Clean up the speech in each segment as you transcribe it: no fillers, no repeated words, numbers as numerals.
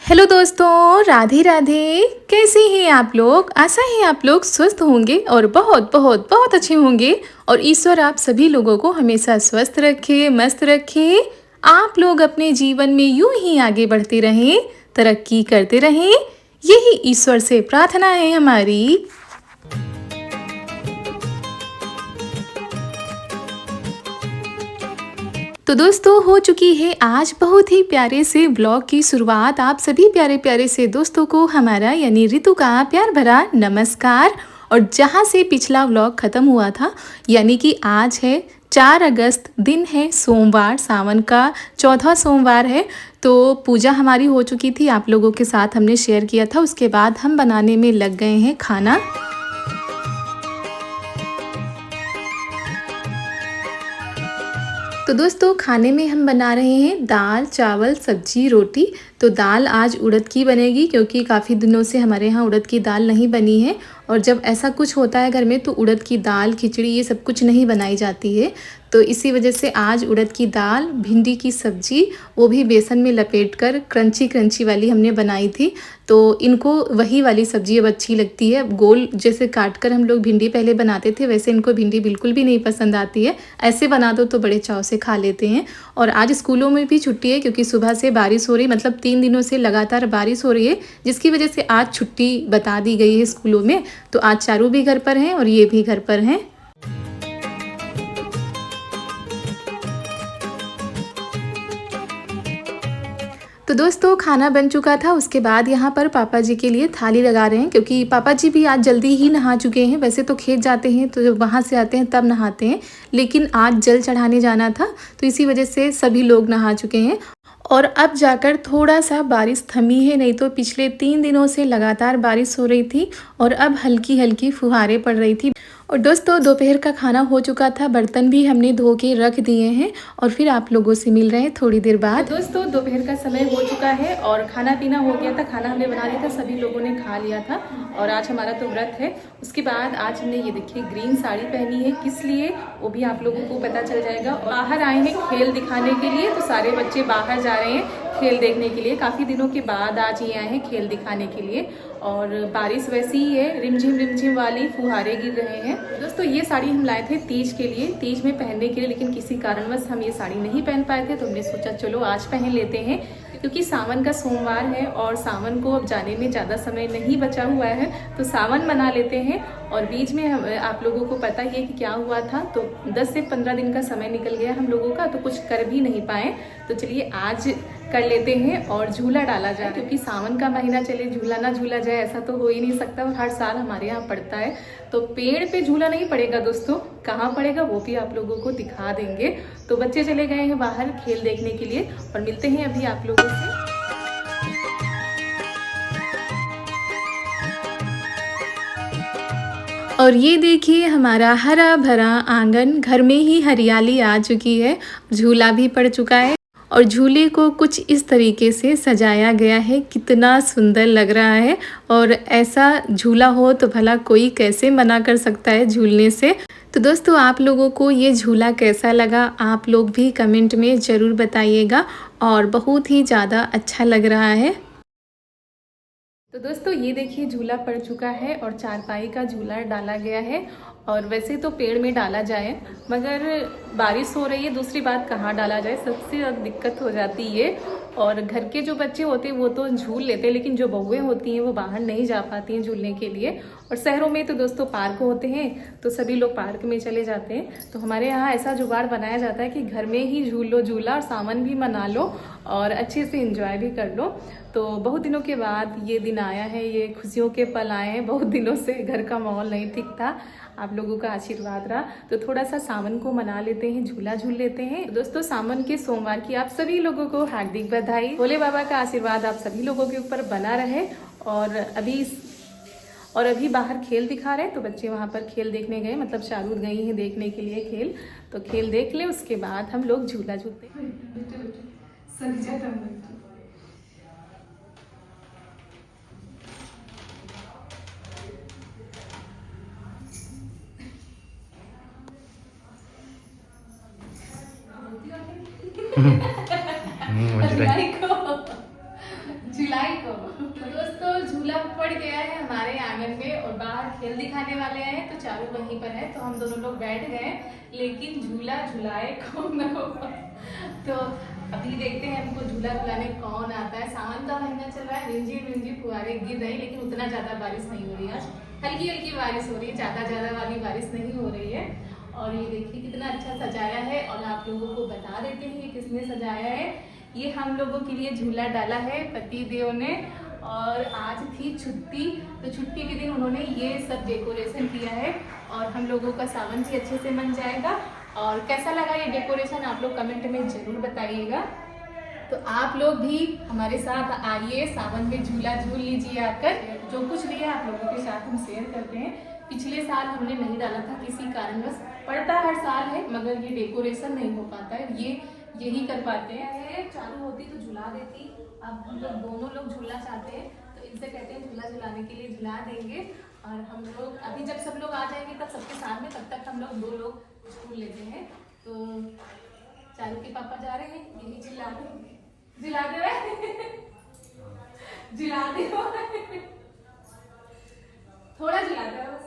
Hello दोस्तों, राधे राधे। कैसे हैं आप लोग? आशा है आप लोग स्वस्थ होंगे और बहुत बहुत बहुत अच्छे होंगे। और ईश्वर आप सभी लोगों को हमेशा स्वस्थ रखे, मस्त रखे। आप लोग अपने जीवन में यूं ही आगे बढ़ते रहें, तरक्की करते रहें, यही ईश्वर से प्रार्थना है हमारी। तो दोस्तों, हो चुकी है आज बहुत ही प्यारे से ब्लॉग की शुरुआत। आप सभी प्यारे प्यारे से दोस्तों को हमारा यानी रितु का प्यार भरा नमस्कार। और जहाँ से पिछला व्लॉग ख़त्म हुआ था, यानी कि आज है 4 अगस्त, दिन है सोमवार, सावन का चौथा सोमवार है। तो पूजा हमारी हो चुकी थी, आप लोगों के साथ हमने शेयर किया था। उसके बाद हम बनाने में लग गए हैं खाना। तो दोस्तों, खाने में हम बना रहे हैं दाल चावल सब्जी रोटी। तो दाल आज उड़द की बनेगी, क्योंकि काफ़ी दिनों से हमारे यहाँ उड़द की दाल नहीं बनी है। और जब ऐसा कुछ होता है घर में तो उड़द की दाल खिचड़ी ये सब कुछ नहीं बनाई जाती है। तो इसी वजह से आज उड़द की दाल, भिंडी की सब्जी, वो भी बेसन में लपेटकर क्रंची क्रंची वाली हमने बनाई थी। तो इनको वही वाली सब्जी अब अच्छी लगती है। गोल जैसे काट कर हम लोग भिंडी पहले बनाते थे, वैसे इनको भिंडी बिल्कुल भी नहीं पसंद आती है। ऐसे बना दो तो बड़े चाव से खा लेते हैं। और आज स्कूलों में भी छुट्टी है, क्योंकि सुबह से बारिश हो रही, मतलब 3 दिनों से लगातार बारिश हो रही है, जिसकी वजह से आज छुट्टी बता दी गई है स्कूलों में। तो आज चारू भी घर पर हैं और ये भी घर पर हैं। तो दोस्तों, खाना बन चुका था। उसके बाद यहाँ पर पापा जी के लिए थाली लगा रहे हैं, क्योंकि पापा जी भी आज जल्दी ही नहा चुके हैं। वैसे तो खेत जाते हैं तो जब वहाँ से आते हैं तब नहाते हैं, लेकिन आज जल चढ़ाने जाना था तो इसी वजह से सभी लोग नहा चुके हैं। और अब जाकर थोड़ा सा बारिश थमी है, नहीं तो पिछले 3 दिनों से लगातार बारिश हो रही थी और अब हल्की हल्की फुहारें पड़ रही थी। और दोस्तों, दोपहर का खाना हो चुका था, बर्तन भी हमने धो के रख दिए हैं और फिर आप लोगों से मिल रहे हैं थोड़ी देर बाद। तो दोस्तों, दोपहर का समय हो चुका है और खाना पीना हो गया था। खाना हमने बना लिया था, सभी लोगों ने खा लिया था। और आज हमारा तो व्रत है। उसके बाद आज हमने ये देखिए ग्रीन साड़ी पहनी है। किस लिए, वो भी आप लोगों को पता चल जाएगा। बाहर आए हैं खेल दिखाने के लिए, तो सारे बच्चे बाहर जा रहे हैं खेल देखने के लिए। काफ़ी दिनों के बाद आज ये आए हैं खेल दिखाने के लिए। और बारिश वैसी ही है, रिमझिम वाली फुहारे गिर रहे हैं। दोस्तों, ये साड़ी हम लाए थे तीज के लिए, तीज में पहनने के लिए, लेकिन किसी कारणवश हम ये साड़ी नहीं पहन पाए थे। तो हमने सोचा चलो आज पहन लेते हैं, क्योंकि सावन का सोमवार है और सावन को अब जाने में ज़्यादा समय नहीं बचा हुआ है। तो सावन मना लेते हैं। और बीच में आप लोगों को पता ही है कि क्या हुआ था। तो 10 से 15 दिन का समय निकल गया हम लोगों का, तो कुछ कर भी नहीं पाए। तो चलिए आज कर लेते हैं और झूला डाला जाए, क्योंकि सावन का महीना चले झूला ना झूला जाए ऐसा तो हो ही नहीं सकता। और हर साल हमारे यहाँ पड़ता है। तो पेड़ पे झूला नहीं पड़ेगा दोस्तों, कहाँ पड़ेगा वो भी आप लोगों को दिखा देंगे। तो बच्चे चले गए हैं बाहर खेल देखने के लिए और मिलते हैं अभी आप लोगों से। और ये देखिए हमारा हरा भरा आंगन, घर में ही हरियाली आ चुकी है, झूला भी पड़ चुका है और झूले को कुछ इस तरीके से सजाया गया है। कितना सुंदर लग रहा है। और ऐसा झूला हो तो भला कोई कैसे मना कर सकता है झूलने से। तो दोस्तों, आप लोगों को ये झूला कैसा लगा, आप लोग भी कमेंट में ज़रूर बताइएगा। और बहुत ही ज़्यादा अच्छा लग रहा है। तो दोस्तों, ये देखिए झूला पड़ चुका है और चारपाई का झूला डाला गया है। और वैसे तो पेड़ में डाला जाए, मगर बारिश हो रही है, दूसरी बात कहाँ डाला जाए, सबसे ज़्यादा दिक्कत हो जाती है। और घर के जो बच्चे होते हैं वो तो झूल लेते हैं, लेकिन जो बहुएं होती हैं वो बाहर नहीं जा पाती हैं झूलने के लिए। और शहरों में तो दोस्तों पार्क होते हैं तो सभी लोग पार्क में चले जाते हैं। तो हमारे यहाँ ऐसा जुगाड़ बनाया जाता है कि घर में ही झूल लो झूला, और सावन भी मना लो और अच्छे से एंजॉय भी कर लो। तो बहुत दिनों के बाद ये दिन आया है, ये खुशियों के पल आए हैं। बहुत दिनों से घर का माहौल नहीं ठीक था, आप लोगों का आशीर्वाद रहा तो थोड़ा सा सावन को मना लेते हैं, झूला झूल लेते हैं। दोस्तों सावन के सोमवार की आप सभी लोगों को हार्दिक बधाई। भोले बाबा का आशीर्वाद आप सभी लोगों के ऊपर बना रहे। और अभी बाहर खेल दिखा रहे हैं, तो बच्चे वहाँ पर खेल देखने गए, मतलब शारूद गई हैं देखने के लिए खेल। तो खेल देख ले, उसके बाद हम लोग झूला झूलते हैं। जुलाई को तो दोस्तों झूला पड़ गया है हमारे आंगन में और बाहर खेल दिखाने वाले हैं, तो चारू वहीं पर है। तो हम दोनों लोग बैठ गए, लेकिन झूला झुलाए कौन हो। तो अभी देखते हैं हमको झूला झुलाने कौन आता है। सावन का महीना चल रहा है, रिमझिम फुहारे गिर रही, लेकिन उतना ज्यादा बारिश नहीं हो रही है। आज हल्की हल्की बारिश हो रही है, ज्यादा वाली बारिश नहीं हो रही है। और ये देखिए कितना अच्छा सजाया है, और आप लोगों को बता देते हैं ये किसने सजाया है। ये हम लोगों के लिए झूला डाला है पति देव ने, और आज थी छुट्टी, तो छुट्टी के दिन उन्होंने ये सब डेकोरेशन किया है, और हम लोगों का सावन भी अच्छे से मन जाएगा। और कैसा लगा ये डेकोरेशन आप लोग कमेंट में जरूर बताइएगा। तो आप लोग भी हमारे साथ आइए, सावन में झूला झूल लीजिए आकर। जो कुछ भी है आप लोगों के साथ हम शेयर करते हैं। पिछले साल हमने नहीं डाला था किसी कारणवश, पड़ता हर साल है मगर ये डेकोरेशन नहीं हो पाता है, ये यही कर पाते हैं। चालू होती तो झुला देती, अब हम लोग दोनों लोग झूलना चाहते हैं, तो इनसे कहते हैं झूला झुलाने के लिए झुला देंगे। और हम लोग अभी जब सब लोग आ जाएंगे तब सबके साथ में, तब तक हम लोग 2 लोग झूल लेते हैं। तो चारू के पापा जा रहे हैं, यही झुला दे झुला दे थोड़ा झुला दे बस,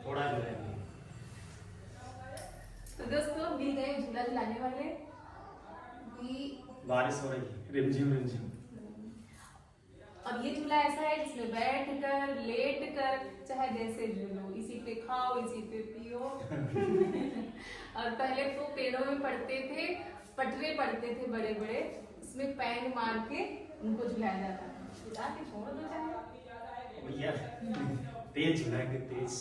थोड़ा झुला। तो दोस्तों मिल गए झूला झुलाने वाले। बारिश हो रही है, रिमझिम। और ये झूला ऐसा है जिसमें बैठ कर लेट कर चाहे जैसे झूलो, इसी पे खाओ इसी पे पियो। और पहले तो पेड़ों में पटरे पड़ते थे बड़े बड़े, उसमें पैंग मार के उनको झुलाया जाता था। झुला के छोड़ दो चाहे भैया, तेज झुला के तेज।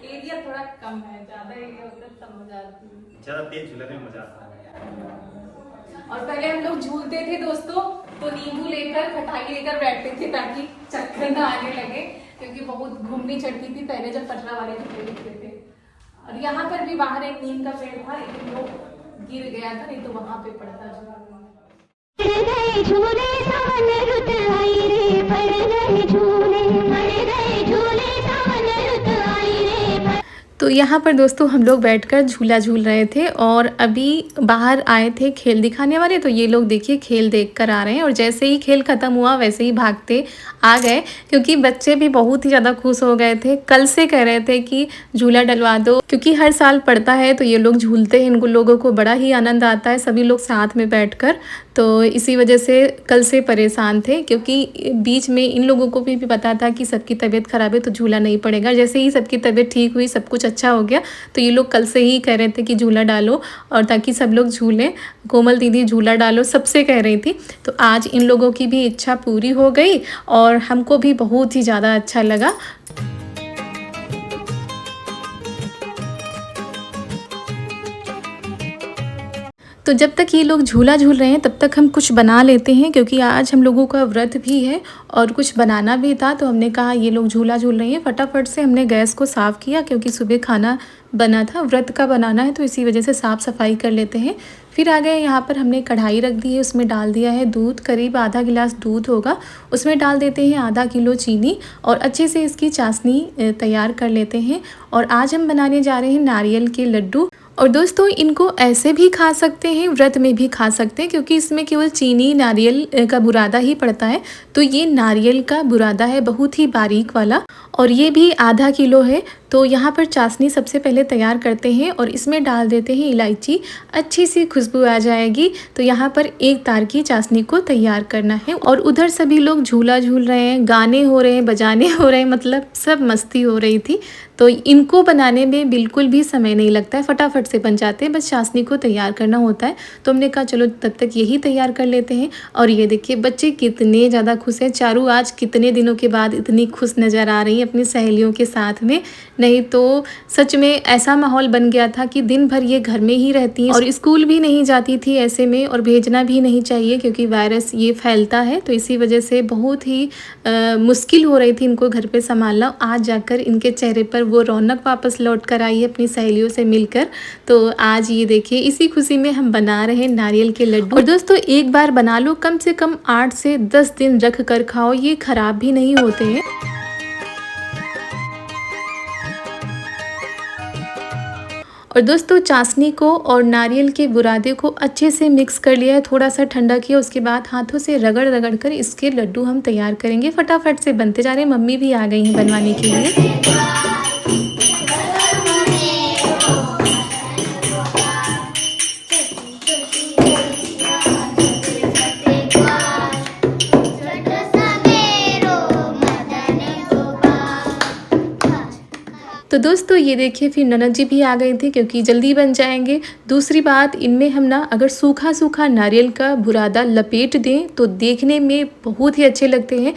एरिया थोड़ा कम है, ज्यादा एरिया होता तब मजा आती है, ज्यादा तेज झूलने में मजा आता है। और पहले हम लोग झूलते थे दोस्तों, तो नींबू लेकर खटाई लेकर बैठते थे ताकि चक्कर ना आने लगे, क्योंकि बहुत घूमनी चढ़ती थी पहले जब पटरा वाले झूले थे। और यहाँ पर भी बाहर एक नीम का पेड़ था, लेकिन वो गिर गया था, नहीं तो वहां पे पड़ता झूला। तो यहाँ पर दोस्तों हम लोग बैठकर झूला झूल रहे थे, और अभी बाहर आए थे खेल दिखाने वाले, तो ये लोग देखिए खेल देख कर आ रहे हैं। और जैसे ही खेल ख़त्म हुआ वैसे ही भागते आ गए, क्योंकि बच्चे भी बहुत ही ज़्यादा खुश हो गए थे। कल से कह रहे थे कि झूला डलवा दो, क्योंकि हर साल पड़ता है तो ये लोग झूलते हैं, इनको लोगों को बड़ा ही आनंद आता है सभी लोग साथ में बैठकर। तो इसी वजह से कल से परेशान थे, क्योंकि बीच में इन लोगों को भी पता था कि सबकी तबीयत ख़राब है तो झूला नहीं पड़ेगा। जैसे ही सबकी तबीयत ठीक हुई, सब कुछ अच्छा हो गया, तो ये लोग कल से ही कह रहे थे कि झूला डालो, और ताकि सब लोग झूलें। कोमल दीदी झूला डालो सबसे कह रही थी। तो आज इन लोगों की भी इच्छा पूरी हो गई, और हमको भी बहुत ही ज़्यादा अच्छा लगा। तो जब तक ये लोग झूला झूल रहे हैं तब तक हम कुछ बना लेते हैं, क्योंकि आज हम लोगों का व्रत भी है और कुछ बनाना भी था। तो हमने कहा ये लोग झूला झूल रहे हैं, फटाफट से हमने गैस को साफ़ किया, क्योंकि सुबह खाना बना था, व्रत का बनाना है, तो इसी वजह से साफ़ सफाई कर लेते हैं। फिर आ गए यहाँ पर, हमने कढ़ाई रख दी है, उसमें डाल दिया है दूध, करीब आधा गिलास दूध होगा। उसमें डाल देते हैं आधा किलो चीनी, और अच्छे से इसकी चाशनी तैयार कर लेते हैं। और आज हम बनाने जा रहे हैं नारियल के लड्डू। और दोस्तों इनको ऐसे भी खा सकते हैं, व्रत में भी खा सकते हैं, क्योंकि इसमें केवल चीनी नारियल का बुरादा ही पड़ता है। तो ये नारियल का बुरादा है, बहुत ही बारीक वाला, और ये भी आधा किलो है। तो यहाँ पर चाशनी सबसे पहले तैयार करते हैं और इसमें डाल देते हैं इलायची, अच्छी सी खुशबू आ जाएगी। तो यहाँ पर एक तार की चाशनी को तैयार करना है और उधर सभी लोग झूला झूल रहे हैं, गाने हो रहे हैं, बजाने हो रहे हैं, मतलब सब मस्ती हो रही थी। तो इनको बनाने में बिल्कुल भी समय नहीं लगता है, फटाफट से बन जाते हैं, बस चाशनी को तैयार करना होता है। तो हमने कहा चलो तब तक यही तैयार कर लेते हैं। और ये देखिए बच्चे कितने ज़्यादा खुश हैं। चारू आज कितने दिनों के बाद इतनी खुश नज़र आ रही है अपनी सहेलियों के साथ में। नहीं तो सच में ऐसा माहौल बन गया था कि दिन भर ये घर में ही रहती हैं और स्कूल भी नहीं जाती थी ऐसे में, और भेजना भी नहीं चाहिए क्योंकि वायरस ये फैलता है। तो इसी वजह से बहुत ही मुश्किल हो रही थी इनको घर पे संभालना। आज जाकर इनके चेहरे पर वो रौनक वापस लौट कर आई है अपनी सहेलियों से मिलकर। तो आज ये देखिए इसी खुशी में हम बना रहे हैं नारियल के लड्डू। और दोस्तों एक बार बना लो, कम से कम 8 से 10 दिन रख कर खाओ, ये खराब भी नहीं होते हैं। और दोस्तों चाशनी को और नारियल के बुरादे को अच्छे से मिक्स कर लिया है, थोड़ा सा ठंडा किया, उसके बाद हाथों से रगड़ रगड़ कर इसके लड्डू हम तैयार करेंगे। फटाफट से बनते जा रहे हैं, मम्मी भी आ गई हैं बनवाने के लिए। तो दोस्तों ये देखिए फिर ननद जी भी आ गई थी क्योंकि जल्दी बन जाएंगे। दूसरी बात, इनमें हम ना अगर सूखा सूखा नारियल का बुरादा लपेट दें तो देखने में बहुत ही अच्छे लगते हैं।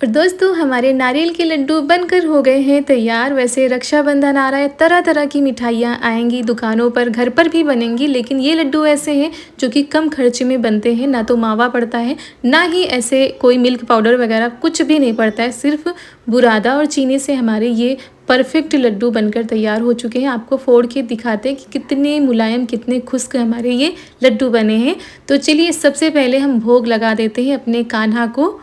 और दोस्तों हमारे नारियल के लड्डू बनकर हो गए हैं तैयार। वैसे रक्षाबंधन आ रहा है, तरह तरह की मिठाइयाँ आएंगी दुकानों पर, घर पर भी बनेंगी, लेकिन ये लड्डू ऐसे हैं जो कि कम खर्चे में बनते हैं। ना तो मावा पड़ता है, ना ही ऐसे कोई मिल्क पाउडर वगैरह कुछ भी नहीं पड़ता है, सिर्फ बुरादा और चीनी से हमारे ये परफेक्ट लड्डू बनकर तैयार हो चुके हैं। आपको फोड़ के दिखाते हैं कि कितने मुलायम, कितने खुश्क हमारे ये लड्डू बने हैं। तो चलिए सबसे पहले हम भोग लगा देते हैं अपने कान्हा को।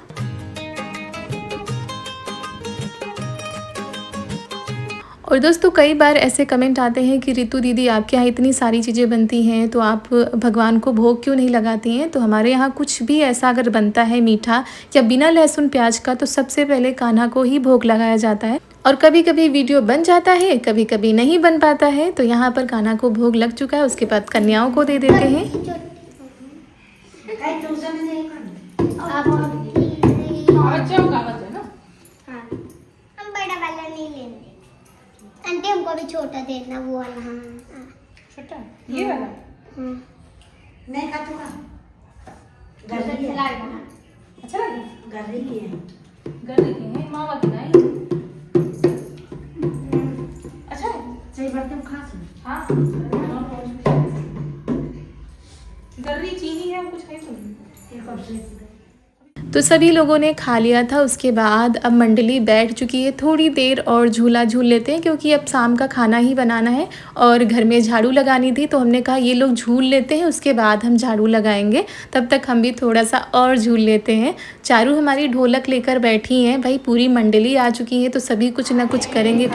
और दोस्तों कई बार ऐसे कमेंट आते हैं कि रितु दीदी आपके यहाँ इतनी सारी चीज़ें बनती हैं तो आप भगवान को भोग क्यों नहीं लगाती हैं। तो हमारे यहाँ कुछ भी ऐसा अगर बनता है मीठा या बिना लहसुन प्याज का तो सबसे पहले कान्हा को ही भोग लगाया जाता है। और कभी कभी वीडियो बन जाता है, कभी कभी नहीं बन पाता है। तो यहाँ पर कान्हा को भोग लग चुका है, उसके बाद कन्याओं को दे देते हैं। आंटी हमको भी छोटा देना, वो वाला। हाँ छोटा ये वाला। नहीं खा चुका गर्री है। अच्छा लगा, गर्री की है, गर्री की है, मावा की नहीं। अच्छा है, सही बात है, खा सकते। हाँ गर्री चीनी है, कुछ है तो एक और से। तो सभी लोगों ने खा लिया था। उसके बाद अब मंडली बैठ चुकी है, थोड़ी देर और झूला झूल लेते हैं क्योंकि अब शाम का खाना ही बनाना है और घर में झाड़ू लगानी थी। तो हमने कहा ये लोग झूल लेते हैं, उसके बाद हम झाड़ू लगाएंगे, तब तक हम भी थोड़ा सा और झूल लेते हैं। चारू हमारी ढोलक लेकर बैठी हैं, भाई पूरी मंडली आ चुकी है तो सभी कुछ ना कुछ करेंगे।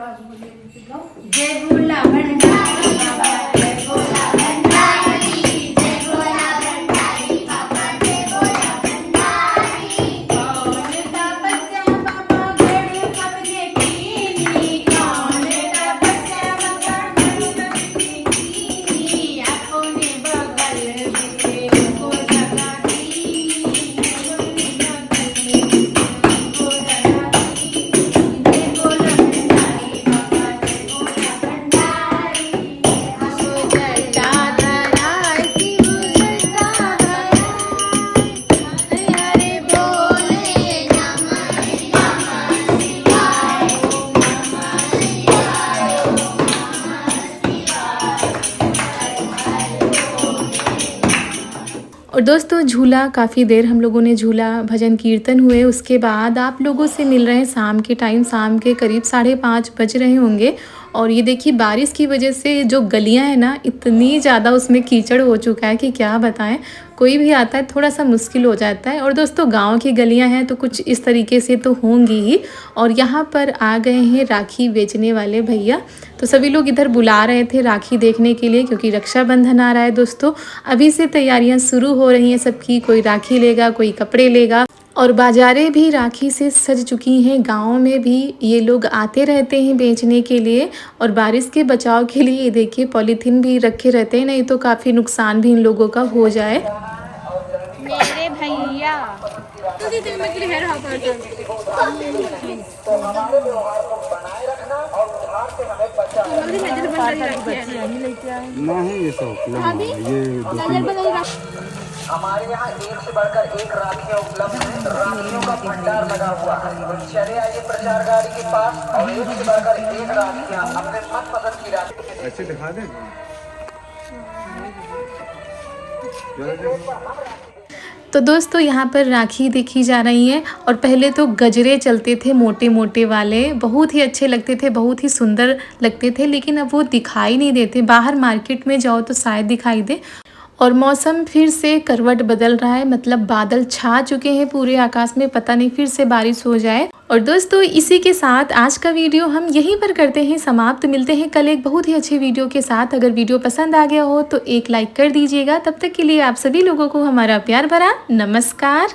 आवाज बोलिए गाओ। जय भोला भंडारी बाबा, जय भोला भंडारी, जय भोला भंडारी बाबा, जय भोला भंडारी। कौन तपस्या बाबा गणपत ने कीनी, कौन तपस्या बाबा गणपत ने कीनी, आँखों ने बगल दिखे को जगा दीनी, आँखों ने बगल दिखे को जगा दीनी। जय भोला भंडारी बाबा, जय भोला भंडारी। हमको जटा धराए, शिव जटा धराए, हरे बोले नमः शिवाय, ओम नमः शिवाय, ओम और दोस्तों झूला काफ़ी देर हम लोगों ने झूला, भजन कीर्तन हुए, उसके बाद आप लोगों से मिल रहे हैं शाम के टाइम। शाम के करीब 5:30 बज रहे होंगे। और ये देखिए बारिश की वजह से जो गलियां हैं ना, इतनी ज़्यादा उसमें कीचड़ हो चुका है कि क्या बताएं। कोई भी आता है थोड़ा सा मुश्किल हो जाता है। और दोस्तों गांव की गलियां हैं तो कुछ इस तरीके से तो होंगी ही। और यहाँ पर आ गए हैं राखी बेचने वाले भैया। तो सभी लोग इधर बुला रहे थे राखी देखने के लिए, क्योंकि रक्षाबंधन आ रहा है दोस्तों। अभी से तैयारियां शुरू हो रही हैं सबकी, कोई राखी लेगा, कोई कपड़े लेगा। और बाज़ारें भी राखी से सज चुकी हैं। गाँव में भी ये लोग आते रहते हैं बेचने के लिए। और बारिश के बचाव के लिए ये देखिए पॉलीथीन भी रखे रहते हैं, नहीं तो काफ़ी नुकसान भी इन लोगों का हो जाए। मेरे भैया नहीं ये सब ये हमारे यहाँ एक से बढ़कर एक राखियाँ उपलब्ध हैं। राखियों का भंडार लगा हुआ है। चले आइए प्रचार गाड़ी के पास और एक से बढ़कर एक राखियाँ अपने मनपसंद की राखी ऐसे दिखा दे। तो दोस्तों यहाँ पर राखी देखी जा रही है। और पहले तो गजरे चलते थे मोटे मोटे वाले, बहुत ही अच्छे लगते थे, बहुत ही सुंदर लगते थे। लेकिन अब वो दिखाई नहीं देते। बाहर मार्केट में जाओ तो शायद दिखाई दे। और मौसम फिर से करवट बदल रहा है, मतलब बादल छा चुके हैं पूरे आकाश में, पता नहीं फिर से बारिश हो जाए। और दोस्तों इसी के साथ आज का वीडियो हम यहीं पर करते हैं समाप्त। मिलते हैं कल एक बहुत ही अच्छे वीडियो के साथ। अगर वीडियो पसंद आ गया हो तो एक लाइक कर दीजिएगा। तब तक के लिए आप सभी लोगों को हमारा प्यार भरा नमस्कार।